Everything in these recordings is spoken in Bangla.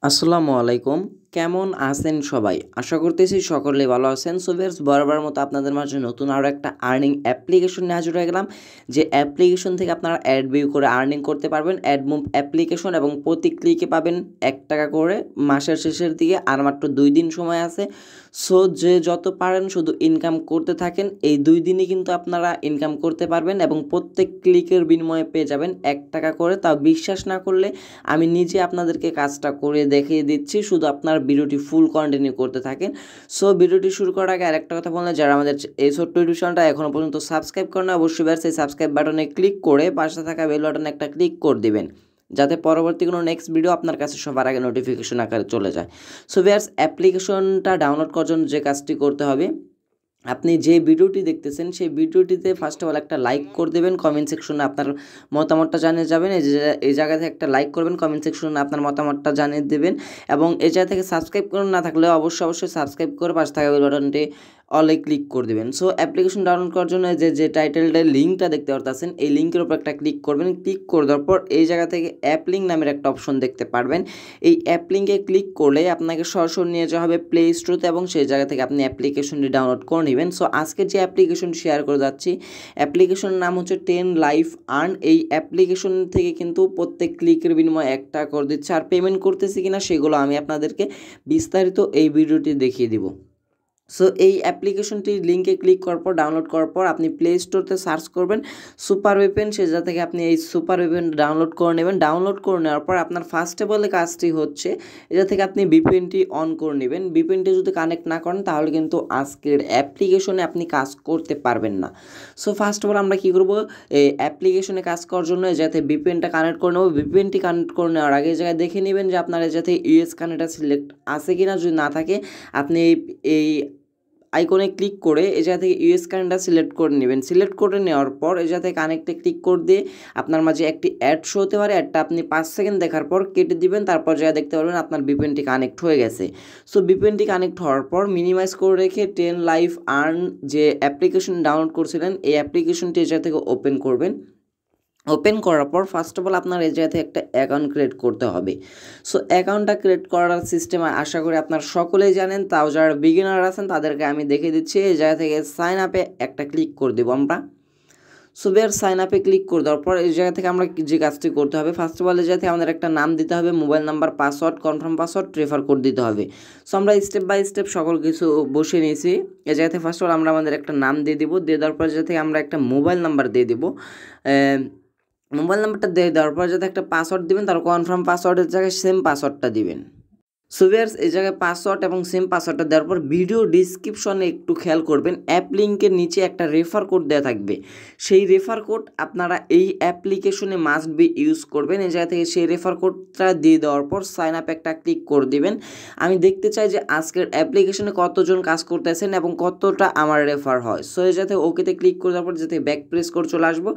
আসসালামু আলাইকুম। কেমন আছেন সবাই? আশা করতেছি সকলেই ভালো আছেন। সো ভিউয়ার্স, বরাবরের মতো আপনাদের মাঝে নতুন আরও একটা আর্নিং অ্যাপ্লিকেশন নিয়ে হাজির হয়ে গেলাম। যে অ্যাপ্লিকেশন থেকে আপনারা অ্যাড ভিউ করে আর্নিং করতে পারবেন। অ্যাডমোব অ্যাপ্লিকেশন এবং প্রতি ক্লিকে পাবেন ৳১ করে মাসের শেষের দিকে। আর মাত্র ২ দিন সময় আছে। সো যে যত পারেন শুধু ইনকাম করতে থাকেন। এই ২ দিনই কিন্তু আপনারা ইনকাম করতে পারবেন এবং প্রত্যেক ক্লিকের বিনিময়ে পেয়ে যাবেন ৳১ করে। তাও বিশ্বাস না করলে আমি নিজে আপনাদেরকে কাজটা করে দেখিয়ে দিচ্ছি। শুধু আপনার ভিডিওটি ফুল কন্টিনিউ করতে থাকেন। সো ভিডিওটি শুরু করার আগে আরেকটা কথা বললে, যারা আমাদের এই ছোট্ট ইউটিউব চ্যানেলটা এখনও পর্যন্ত সাবস্ক্রাইব করেন না, অবশ্যই সেই সাবস্ক্রাইব বাটনে ক্লিক করে পাশে থাকা বেল বাটনে একটা ক্লিক করে দিবেন, যাতে পরবর্তী কোনো নেক্সট ভিডিও আপনার কাছে সবার আগে নোটিফিকেশন আকারে চলে যায়। সো ভিউয়ার্স, অ্যাপ্লিকেশনটা ডাউনলোড করার জন্য যে কাজটি করতে হবে, আপনি যে ভিডিওটি দেখতেছেন সেই ভিডিওটিতে ফার্স্ট অফ অল একটা লাইক করে দেবেন। কমেন্ট সেকশনে আপনার মতামতটা জানিয়ে যাবেন। এই জায়গা থেকে একটা লাইক করবেন, কমেন্ট সেকশনে আপনার মতামতটা জানিয়ে দেবেন এবং এই জায়গা থেকে সাবস্ক্রাইব করে না থাকলে অবশ্যই সাবস্ক্রাইব করে পাশে থাকা বেল বাটনটি অলে ক্লিক করে দেবেন। সো অ্যাপ্লিকেশন ডাউনলোড করার জন্য যে টাইটেলটার লিঙ্কটা দেখতে পারতেছেন, এই লিঙ্কের উপর একটা ক্লিক করবেন। ক্লিক করে দেওয়ার পর এই জায়গা থেকে অ্যাপ লিঙ্ক নামের একটা অপশন দেখতে পারবেন। এই অ্যাপ লিঙ্কে ক্লিক করলে আপনাকে সরাসরি নিয়ে যাওয়া হবে প্লে স্টোরতে এবং সেই জায়গা থেকে আপনি অ্যাপ্লিকেশনটি ডাউনলোড করে নেবেন। সো আজকে যে অ্যাপ্লিকেশন শেয়ার করে যাচ্ছি, অ্যাপ্লিকেশনের নাম হচ্ছে 10 লাইফ আর্ন। এই অ্যাপ্লিকেশন থেকে কিন্তু প্রত্যেক ক্লিকের বিনিময়ে ৳১ করে দিচ্ছে। আর পেমেন্ট করতেছি কিনা সেগুলো আমি আপনাদেরকে বিস্তারিত এই ভিডিওটি দেখিয়ে দিব। সো এই অ্যাপ্লিকেশনটির লিঙ্কে ক্লিক করার পর, ডাউনলোড করার পর আপনি প্লে স্টোরতে সার্চ করবেন সুপার ওয়েপেন। সে জায়গা থেকে আপনি এই সুপার ওয়েপেন ডাউনলোড করে নেবেন। ডাউনলোড করে নেওয়ার পর আপনার ফার্স্ট অফ অল কাজটি হচ্ছে এটা থেকে আপনি ভিপিএনটি অন করে নেবেন। ভিপিএনটি যদি কানেক্ট না করেন তাহলে কিন্তু আজকের অ্যাপ্লিকেশনে আপনি কাজ করতে পারবেন না। সো ফার্স্ট অফ অল আমরা কী করবো, এই অ্যাপ্লিকেশনে কাজ করার জন্য যাতে ভিপিএনটা কানেক্ট করে নেবো। ভিপিএনটি কানেক্ট করে নেওয়ার আগে এই জায়গায় দেখে নেবেন যে আপনার যাতে ইউএস কানেক্টটা সিলেক্ট আছে কি না। যদি না থাকে আপনি এই আইকনে ক্লিক করে এই জায়গা থেকে ইউএস কানেক্টটা সিলেক্ট করে নেবেন। সিলেক্ট করে নেওয়ার পর এই জায়গা থেকে কানেক্টে ক্লিক করে দিয়ে আপনার মাঝে একটি অ্যাড শো হতে পারে। অ্যাডটা আপনি 5 সেকেন্ড দেখার পর কেটে দিবেন। তারপর যা দেখতে পারবেন আপনার ভিপিএনটি কানেক্ট হয়ে গেছে। সো ভিপিএনটি কানেক্ট হওয়ার পর মিনিমাইজ করে রেখে 10 লাইফ আর্ন যে অ্যাপ্লিকেশন ডাউনলোড করছিলেন, এই অ্যাপ্লিকেশনটি এই জায়গা থেকে ওপেন করবেন। ওপেন করার পর ফার্স্ট অফ অল আপনার এই জায়গা থেকে একটা অ্যাকাউন্ট ক্রিয়েট করতে হবে। সো অ্যাকাউন্টটা ক্রিয়েট করার সিস্টেম আশা করি আপনার সকলেই জানেন। তাও যারা বিগিনার আছেন তাদেরকে আমি দেখিয়ে দিচ্ছি। এই জায়গা থেকে সাইন আপে একটা ক্লিক করে দেবো আমরা। সো বের সাইন আপে ক্লিক করে দেওয়ার পর এই জায়গা থেকে আমরা যে কাজটি করতে হবে, ফার্স্ট অফ অল এই জায়গা থেকে আমাদের একটা নাম দিতে হবে, mobile number, password, confirm password, refer code দিতে হবে। সো আমরা স্টেপ বাই স্টেপ সকল কিছু বসিয়ে নিয়েছি। এই জায়গা থেকে ফার্স্ট অফ অল আমরা আমাদের একটা নাম দিয়ে দিব। দিয়ে দেওয়ার পর জায়গা থেকে আমরা একটা মোবাইল নাম্বার দিয়ে দিব। মোবাইল নাম্বারটা দিয়ে দেওয়ার পর যাতে একটা পাসওয়ার্ড দিবেন, তার কনফার্ম পাসওয়ার্ডের জায়গায় সেম পাসওয়ার্ডটা দিবেন। সো ভিউয়ার্স, এই জায়গায় পাসওয়ার্ড এবং সেম পাসওয়ার্ডটা দেওয়ার পর ভিডিও ডিসক্রিপশনে একটু খেয়াল করবেন, অ্যাপ লিঙ্কের নিচে একটা রেফার কোড দেওয়া থাকবে। সেই রেফার কোড আপনারা এই অ্যাপ্লিকেশনে মাস্ট বি ইউজ করবেন। এই জায়গা থেকে সেই রেফার কোডটা দিয়ে দেওয়ার পর সাইন আপ একটা ক্লিক করে দিবেন। আমি দেখতে চাই যে আজকের অ্যাপ্লিকেশনে কতজন কাজ করতেছেন এবং কতটা আমার রেফার হয়। সো এই যাতে ওকেতে ক্লিক করে দেওয়ার পর যাতে ব্যাক প্রেস করে চলে আসবো।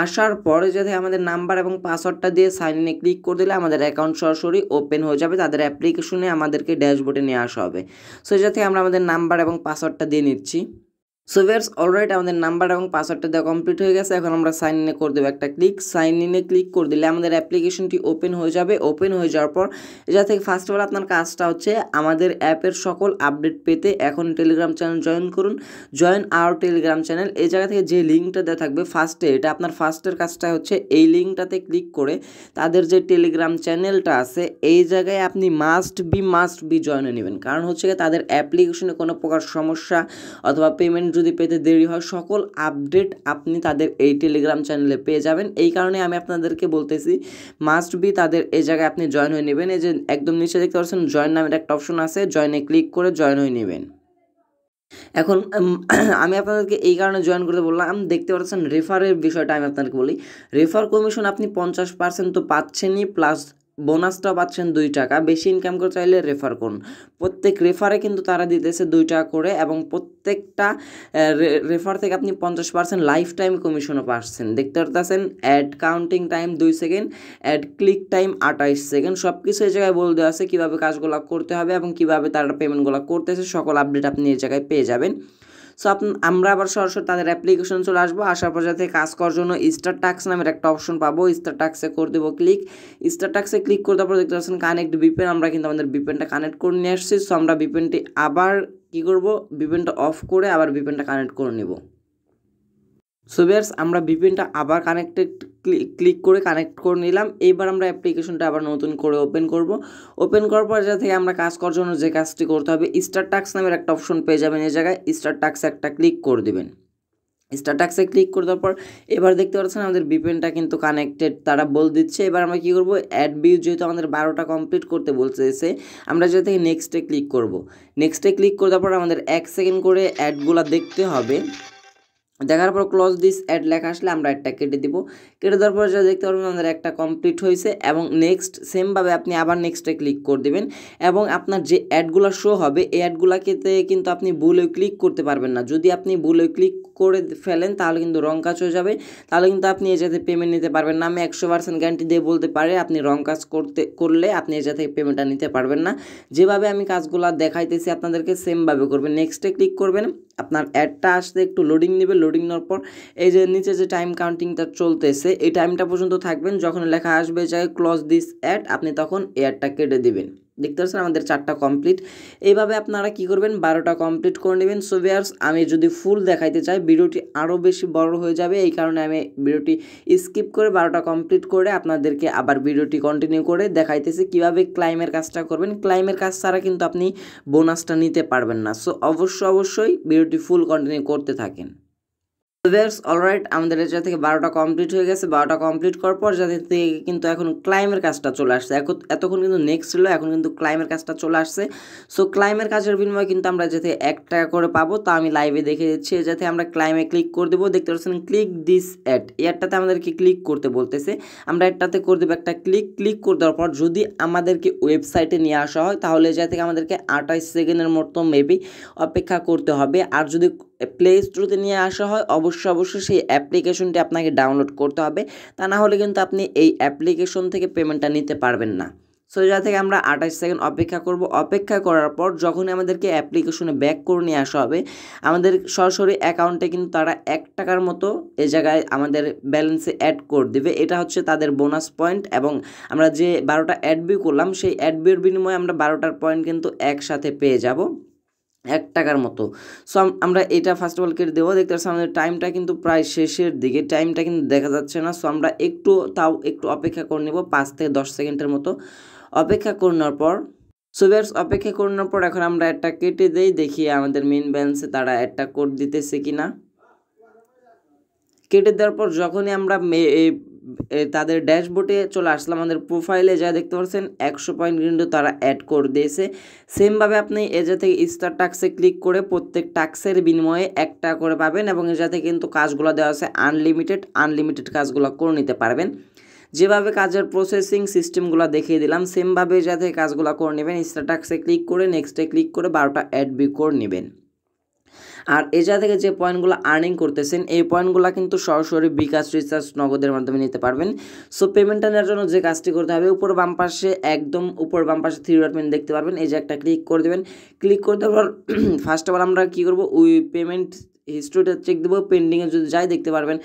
আসার পরে যাতে আমাদের নাম্বার এবং পাসওয়ার্ডটা দিয়ে সাইন ইনে ক্লিক করে দিলে আমাদের অ্যাকাউন্ট সরাসরি ওপেন হয়ে যাবে। তাদের অ্যাপ্লিকেশন আমাদেরকে ড্যাশবোর্ডে নিয়ে আসা হবে। সো যাতে আমরা আমাদের নাম্বার এবং পাসওয়ার্ডটা দিয়ে নিচ্ছি। সো ভিউয়ার্স, অলরাইট আমাদের নাম্বার এবং পাসওয়ার্ডটা দেওয়া কমপ্লিট হয়ে গেছে। এখন আমরা সাইন ইনে করে দেবো একটা ক্লিক। সাইন ইনে ক্লিক করে দিলে আমাদের অ্যাপ্লিকেশনটি ওপেন হয়ে যাবে। ওপেন হয়ে যাওয়ার পর এটা থেকে ফার্স্ট অফ অল আপনার কাজটা হচ্ছে আমাদের অ্যাপের সকল আপডেট পেতে এখন টেলিগ্রাম চ্যানেল জয়েন করুন। Join our Telegram channel. এই জায়গা থেকে যে লিঙ্কটা দেওয়া থাকবে ফার্স্টে, এটা আপনার ফার্স্টের কাজটা হচ্ছে এই লিঙ্কটাতে ক্লিক করে তাদের যে টেলিগ্রাম চ্যানেলটা আছে এই জায়গায় আপনি মাস্ট বি জয়েন হয়ে নেবেন। কারণ হচ্ছে তাদের অ্যাপ্লিকেশনে কোনো প্রকার সমস্যা অথবা পেমেন্ট যদি পেতে দেরি হয়, সকল আপডেট আপনি তাদের এই টেলিগ্রাম চ্যানেলে পেয়ে যাবেন। এই কারণে আমি আপনাদেরকে বলতেছি মাস্ট বি তাদের এই জায়গায় আপনি জয়েন হয়ে নেবেন। এই যে একদম নিচে দেখতে পাচ্ছেন জয়েন নামের একটা অপশন আছে, জয়েনে ক্লিক করে জয়েন হয়ে নেবেন। এখন আমি আপনাদেরকে এই কারণে জয়েন করতে বললাম, দেখতে পাচ্ছেন রেফারের বিষয়টা আমি আপনাদেরকে বলি। রেফার কমিশন আপনি 50% তো পাচ্ছেনই, প্লাস বোনাসটাও পাচ্ছেন ৳2। বেশি ইনকাম করতে চাইলে রেফার করুন। প্রত্যেক রেফারে কিন্তু তারা দিতেছে ৳2 করে এবং প্রত্যেকটা রেফার থেকে আপনি 50% লাইফ টাইম কমিশনও পাচ্ছেন। দেখতে পাচ্ছেন ad counting time 2 second, ad click time 28 second. সব কিছু এই জায়গায় বলে দেওয়া আছে কীভাবে কাজগুলো করতে হবে এবং কীভাবে তারা পেমেন্টগুলো করতেছে। সকল আপডেট আপনি এই জায়গায় পেয়ে যাবেন। সো আমরা আবার সরাসরি তাদের অ্যাপ্লিকেশন চলে আসবো, আসার পর যাতে কাজ করার জন্য স্টার টাস্ক নামের একটা অপশন পাবো, স্টার টাস্কে করে দেবো ক্লিক। স্টার টাস্কে ক্লিক করে দেওয়ার পর দেখতে পাচ্ছেন কানেক্ট ভিপিএন, আমরা কিন্তু আমাদের ভিপিএনটা কানেক্ট করে নিয়ে আসছি। সো আমরা ভিপিএনটি আবার কী করবো, ভিপিএনটা অফ করে আবার ভিপিএনটা কানেক্ট করে নেব। সো ভিউয়ার্স, আমরা ভিপিএনটা আবার ক্লিক করে কানেক্ট করে নিলাম। এইবার আমরা অ্যাপ্লিকেশনটা আবার নতুন করে ওপেন করব। ওপেন করার পর যা থেকে আমরা কাজ করার জন্য যে কাজটি করতে হবে, স্টার টাস্ক নামের একটা অপশন পেয়ে যাবেন। এই জায়গায় স্টার টাস্কে একটা ক্লিক করে দেবেন। স্টার টাস্কে ক্লিক করে দেওয়ার পর এবার দেখতে পাচ্ছেন আমাদের ভিপিএনটা কিন্তু কানেক্টেড তারা বলে দিচ্ছে। এবার আমরা কী করবো, অ্যাড ভিউ যেহেতু আমাদের 12টা কমপ্লিট করতে বলছে, আমরা যা থেকে নেক্সটে ক্লিক করব। নেক্সটে ক্লিক করে দেওয়ার পর আমাদের 1 সেকেন্ড করে অ্যাডগুলো দেখতে হবে। দেখার পর ক্লোজ দিস অ্যাড লেখা আসলে আমরা একটা কেটে দিব। কেটে দেওয়ার পর যা দেখতে পারবেন আমাদের একটা কমপ্লিট হয়েছে এবং নেক্সট সেমভাবে আপনি আবার নেক্সটে ক্লিক করে দেবেন এবং আপনার যে অ্যাডগুলো শো হবে এই অ্যাডগুলোকে কিন্তু আপনি ভুলে ক্লিক করতে পারবেন না। যদি আপনি ভুলে ক্লিক করে ফেলেন তাহলে কিন্তু রং কাজ হয়ে যাবে, তাহলে কিন্তু আপনি এ যাতে পেমেন্ট নিতে পারবেন না। আমি 100% গ্যারান্টি দিয়ে বলতে পারি আপনি রং কাজ করলে আপনি এ যাতে পেমেন্টটা নিতে পারবেন না। যেভাবে আমি কাজগুলো দেখাইতেছি আপনাদেরকে সেমভাবে করবেন। নেক্সটে ক্লিক করবেন, আপনার অ্যাডটা আসতে একটু লোডিং নেবে। লোডিং নেওয়ার পর এই যে নিচে যে টাইম কাউন্টিংটা চলতেছে এই টাইমটা পর্যন্ত থাকবেন। যখন লেখা আসবে যে ক্লোজ দিস অ্যাড, আপনি তখন এই অ্যাডটা কেটে দিবেন। দেখতে পাচ্ছেন আমাদের 4টা কমপ্লিট। এইভাবে আপনারা কি করবেন, 12টা কমপ্লিট করে নেবেন। সো ভিউয়ার্স, আমি যদি ফুল দেখাইতে চাই ভিডিওটি আরও বেশি বড় হয়ে যাবে, এই কারণে আমি ভিডিওটি স্কিপ করে 12টা কমপ্লিট করে আপনাদেরকে আবার ভিডিওটি কন্টিনিউ করে দেখাইতেছি কীভাবে ক্লাইমের কাজটা করবেন। ক্লাইমের কাজ ছাড়া কিন্তু আপনি বোনাসটা নিতে পারবেন না। সো অবশ্যই ভিডিওটি ফুল কন্টিনিউ করতে থাকেন। ভিউয়ার্স, অলরাইট, আমাদের এটা থেকে 12টা কমপ্লিট হয়ে গেছে। 12টা কমপ্লিট করার পর যাদের থেকে কিন্তু এখন ক্লাইমের কাজটা চলে আসছে। এতক্ষণ কিন্তু নেক্সট ছিল, এখন কিন্তু ক্লাইমের কাজটা চলে আসছে। সো ক্লাইমের কাজের বিনিময়ে কিন্তু আমরা যাতে 1 টাকা করে পাবো, তা আমি লাইভে দেখে দিচ্ছি। যাতে আমরা ক্লাইমে ক্লিক করে দেবো। দেখতে পাচ্ছেন ক্লিক দিস অ্যাড, এয়ারটাতে আমাদেরকে ক্লিক করতে বলতেছে। আমরা একটাতে করে দেবো একটা ক্লিক করে দেওয়ার পর যদি আমাদেরকে ওয়েবসাইটে নিয়ে আসা হয় তাহলে যা থেকে আমাদেরকে 28 সেকেন্ডের মতো মেবি অপেক্ষা করতে হবে। আর যদি প্লে স্টোরে নিয়ে আসা হয় অবশ্যই সেই অ্যাপ্লিকেশনটি আপনাকে ডাউনলোড করতে হবে, তা না হলে কিন্তু আপনি এই অ্যাপ্লিকেশন থেকে পেমেন্টটা নিতে পারবেন না। সো যা থেকে আমরা 28 সেকেন্ড অপেক্ষা করব। অপেক্ষা করার পর যখনই আমাদেরকে অ্যাপ্লিকেশনে ব্যাক করে নিয়ে আসা হবে আমাদের সরাসরি অ্যাকাউন্টে কিন্তু তারা 1 টাকার মতো এই জায়গায় আমাদের ব্যালেন্সে অ্যাড করে দেবে। এটা হচ্ছে তাদের বোনাস পয়েন্ট এবং আমরা যে 12টা অ্যাড ভিউ করলাম সেই অ্যাড ভিউর বিনিময়ে আমরা 12টার পয়েন্ট কিন্তু একসাথে পেয়ে যাব 1 টাকার মতো। সো আমরা এটা ফার্স্ট অফ অল কেটে দেবো। দেখতে পাচ্ছি আমাদের টাইমটা কিন্তু প্রায় শেষের দিকে, টাইমটা কিন্তু দেখা যাচ্ছে না। সো আমরা একটু অপেক্ষা করে নেব 5 থেকে 10 সেকেন্ডের মতো অপেক্ষা করে নেওয়ার পর। সো ভিউয়ার্স, অপেক্ষা করে নেওয়ার পর এখন আমরা একটা কেটে দেই, দেখি আমাদের মেইন ব্যালেন্সে তারা একটা কোড দিতেছে কিনা। কেটে দেওয়ার পর যখনই আমরা তাদের ড্যাশবোর্ডে চলে আসলাম, আমাদের প্রোফাইলে যা দেখতে পাচ্ছেন 100 পয়েন্ট কিন্তু তারা অ্যাড করে দিয়েছে। সেমভাবে আপনি এজা থেকে স্টার টাস্কে ক্লিক করে প্রত্যেক টাস্কের বিনিময়ে 1 টাকা করে পাবেন এবং এজাতে কিন্তু কাজগুলো দেওয়া আছে আনলিমিটেড কাজগুলো করে নিতে পারবেন। যেভাবে কাজের প্রসেসিং সিস্টেমগুলো দেখিয়ে দিলাম সেমভাবে যাতে কাজগুলো করে নেবেন। স্টার টাস্কে ক্লিক করে নেক্সটে ক্লিক করে 12টা অ্যাড ভিউ করে নেবেন। আর এজা থেকে যে পয়েন্টগুলো আর্নিং করতেছেন এই পয়েন্টগুলো কিন্তু সরাসরি bKash রিচার্জ নগদের মাধ্যমে নিতে পারবেন। সো পেমেন্টটা নেওয়ার জন্য যে কাজটি করতে হবে, একদম উপর বাম পাশে 3 ডট মেনু দেখতে পারবেন, এই যে একটা ক্লিক করে দেবেন। ক্লিক করে দেওয়ার পর ফার্স্ট অফ অল আমরা কী করবো, ওই পেমেন্ট হিস্ট্রিটা চেক দেবো। পেন্ডিংয়ে যদি যাই দেখতে পারবেন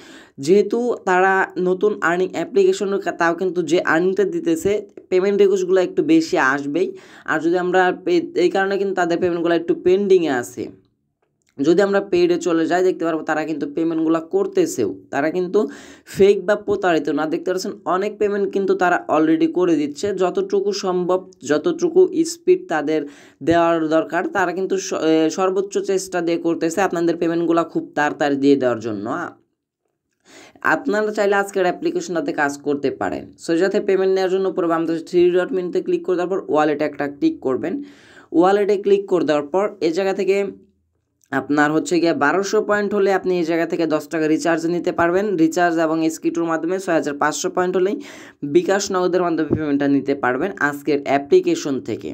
যেহেতু তারা নতুন আর্নিং অ্যাপ্লিকেশন, তাও কিন্তু যে আর্নিংটা দিতেছে পেমেন্ট রিকোয়েস্টগুলো একটু বেশি আসবেই। আর যদি আমরা এই কারণে কিন্তু তাদের পেমেন্টগুলো একটু পেন্ডিংয়ে আছে। যদি আমরা পেইডে চলে যাই দেখতে পারবো তারা কিন্তু পেমেন্টগুলো করতেছেও, তারা কিন্তু ফেক বা প্রতারিত না। দেখতে পাচ্ছেন অনেক পেমেন্ট কিন্তু তারা অলরেডি করে দিচ্ছে। যতটুকু সম্ভব, যতটুকু স্পিড তাদের দেওয়ার দরকার তারা কিন্তু সর্বোচ্চ চেষ্টা দিয়ে করতেছে আপনাদের পেমেন্টগুলো খুব তাড়াতাড়ি দিয়ে দেওয়ার জন্য। আপনারা চাইলে আজকের অ্যাপ্লিকেশনটাতে কাজ করতে পারেন। সো যাতে পেমেন্ট নেওয়ার জন্য উপরে বাম পাশে 3 ডট মেনুতে ক্লিক করে দেওয়ার পর ওয়ালেটে একটা ক্লিক করবেন। ওয়ালেটে ক্লিক করে দেওয়ার পর এই জায়গা থেকে আপনার হচ্ছে গিয়ে 1200 পয়েন্ট হলে আপনি এই জায়গা থেকে 10 টাকা রিচার্জ নিতে পারবেন। রিচার্জ এবং স্কিটুর মাধ্যমে 6500 পয়েন্ট হলেই bKash নগদের মাধ্যমে পেমেন্টটা নিতে পারবেন আজকের অ্যাপ্লিকেশন থেকে।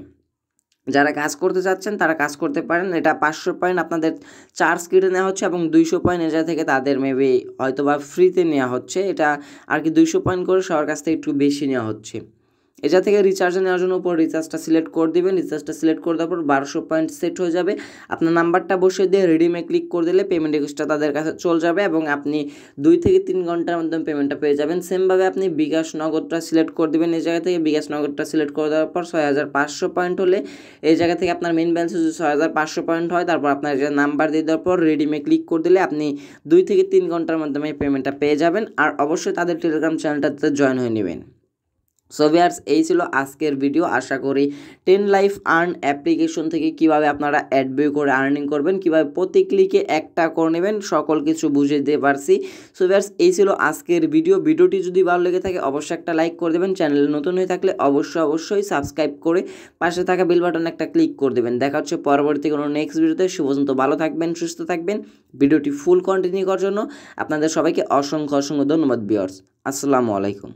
যারা কাজ করতে চাচ্ছেন তারা কাজ করতে পারেন। এটা 500 পয়েন্ট আপনাদের চার্জ কেটে নেওয়া হচ্ছে এবং 200 পয়েন্ট এজা থেকে তাদের মেবি হয়তো বা ফ্রিতে নেওয়া হচ্ছে। এটা আর কি 200 পয়েন্ট করে সবার কাছ থেকে একটু বেশি নেওয়া হচ্ছে। এটা থেকে রিচার্জ নেওয়ার জন্য উপর রিচার্জটা সিলেক্ট করে দিবেন। রিচার্জটা সিলেক্ট করে দেওয়ার পর 1200 পয়েন্ট সেট হয়ে যাবে। আপনার নাম্বারটা বসিয়ে দিয়ে রিডিমে ক্লিক করে দিলে পেমেন্ট রিকোয়েস্টটা তাদের কাছে চলে যাবে এবং আপনি 2 থেকে 3 ঘন্টার মধ্যে পেমেন্টটা পেয়ে যাবেন। সেমভাবে আপনি বিকাশ নগদটা সিলেক্ট করে দিবেন। এই জায়গা থেকে বিকাশ নগদটা সিলেক্ট করে দেওয়ার পর 6500 পয়েন্ট হলে এই জায়গা থেকে আপনার মেইন ব্যালেন্স যদি 6500 পয়েন্ট হয়, তারপর আপনার যে নাম্বার দিয়ে দেওয়ার পর রিডিমে ক্লিক করে দিলে আপনি 2 থেকে 3 ঘন্টার মাধ্যমে পেমেন্টটা পেয়ে যাবেন। আর অবশ্যই তাদের টেলিগ্রাম চ্যানেলটাতে জয়েন হয়ে নেবেন। সো ভিউয়ার্স, এই ছিল আজকের ভিডিও। আশা করি 10 লাইফ আর্ন অ্যাপ্লিকেশন থেকে কিভাবে আপনারা অ্যাড ভিউ করে আর্নিং করবেন, কিভাবে প্রতি ক্লিকে একটা করে নেবেন, সকল কিছু বুঝিয়ে দিতে পারছি। সো ভিউয়ার্স, এই ছিল আজকের ভিডিওটি যদি ভালো লেগে থাকে অবশ্যই একটা লাইক করে দেবেন। চ্যানেলে নতুন হয়ে থাকলে অবশ্যই সাবস্ক্রাইব করে পাশে থাকা বেল বাটনে একটা ক্লিক করে দেবেন। দেখা হচ্ছে পরবর্তী কোনো নেক্সট ভিডিওতে। সে পর্যন্ত ভালো থাকবেন, সুস্থ থাকবেন। ভিডিওটি ফুল কন্টিনিউ করার জন্য আপনাদের সবাইকে অসংখ্য ধন্যবাদ ভিউয়ার্স। আসসালামু আলাইকুম।